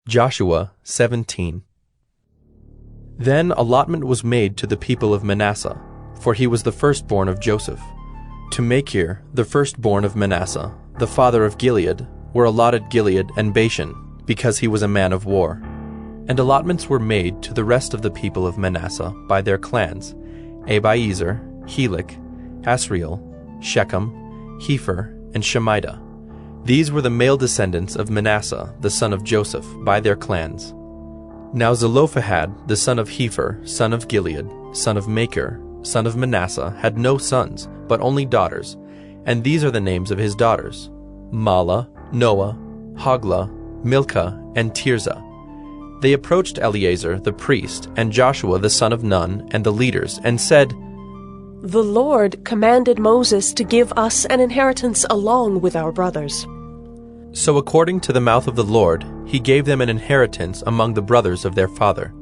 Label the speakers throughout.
Speaker 1: Joshua 17. Then allotment was made to the people of Manasseh, for he was the firstborn of Joseph. To Machir, the firstborn of Manasseh, the father of Gilead, were allotted Gilead and Bashan, because he was a man of war. And allotments were made to the rest of the people of Manasseh by their clans: Abiezer, Helek, Asriel, Shechem, Hepher, and Shemida. These were the male descendants of Manasseh, the son of Joseph, by their clans. Now Zelophehad, the son of Hepher, son of Gilead, son of Machir, son of Manasseh, had no sons, but only daughters, and these are the names of his daughters: Mahlah, Noah, Hoglah, Milcah, and Tirzah. They approached Eleazar the priest and Joshua the son of Nun and the leaders, and said,
Speaker 2: "The Lord commanded Moses to give us an inheritance along with our brothers."
Speaker 1: So according to the mouth of the Lord, he gave them an inheritance among the brothers of their father.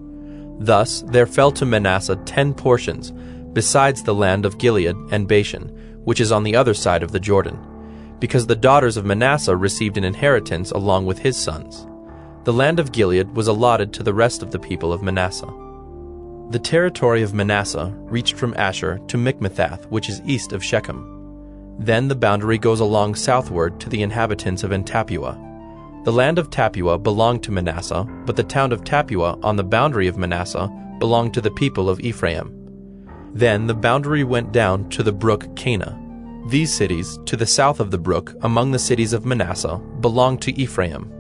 Speaker 1: Thus there fell to Manasseh 10 portions, besides the land of Gilead and Bashan, which is on the other side of the Jordan, because the daughters of Manasseh received an inheritance along with his sons. The land of Gilead was allotted to the rest of the people of Manasseh. The territory of Manasseh reached from Asher to Michmethath, which is east of Shechem. Then the boundary goes along southward to the inhabitants of En-Tappuah. The land of Tappuah belonged to Manasseh, but the town of Tappuah on the boundary of Manasseh belonged to the people of Ephraim. Then the boundary went down to the brook Cana. These cities, to the south of the brook, among the cities of Manasseh, belonged to Ephraim.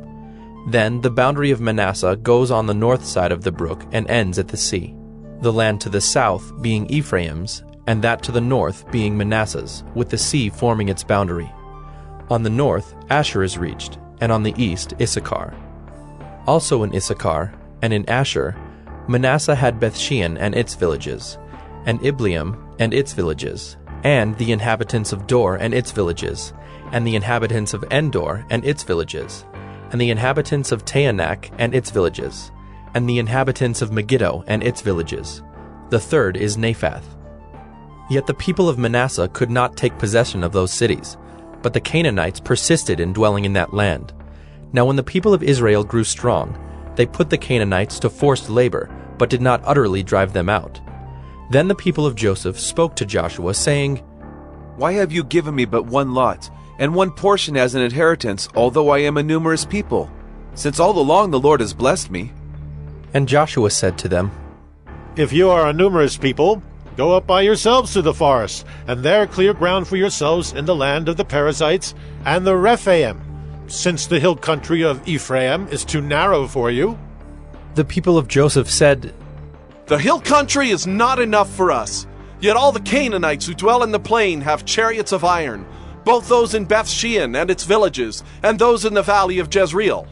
Speaker 1: Then the boundary of Manasseh goes on the north side of the brook and ends at the sea, the land to the south being Ephraim's, and that to the north being Manasseh's, with the sea forming its boundary. On the north Asher is reached, and on the east Issachar. Also in Issachar, and in Asher, Manasseh had Bethshean and its villages, and Ibleam and its villages, and the inhabitants of Dor and its villages, and the inhabitants of Endor and its villages, and the inhabitants of Taanach and its villages, and the inhabitants of Megiddo and its villages. The third is Naphath. Yet the people of Manasseh could not take possession of those cities, but the Canaanites persisted in dwelling in that land. Now when the people of Israel grew strong, they put the Canaanites to forced labor, but did not utterly drive them out. Then the people of Joseph spoke to Joshua, saying,
Speaker 3: "Why have you given me but one lot, and one portion as an inheritance, although I am a numerous people? Since all along the Lord has blessed me."
Speaker 1: And Joshua said to them,
Speaker 4: "If you are a numerous people, go up by yourselves to the forest, and there clear ground for yourselves in the land of the Perizzites and the Rephaim, since the hill country of Ephraim is too narrow for you."
Speaker 1: The people of Joseph said,
Speaker 5: "The hill country is not enough for us. Yet all the Canaanites who dwell in the plain have chariots of iron, both those in Bethshean and its villages, and those in the valley of Jezreel."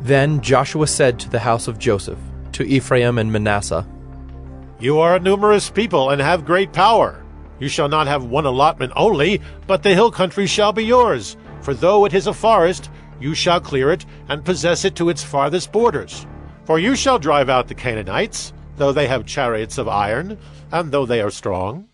Speaker 1: Then Joshua said to the house of Joseph, to Ephraim and Manasseh,
Speaker 4: "You are a numerous people and have great power. You shall not have one allotment only, but the hill country shall be yours. For though it is a forest, you shall clear it and possess it to its farthest borders. For you shall drive out the Canaanites, though they have chariots of iron, and though they are strong."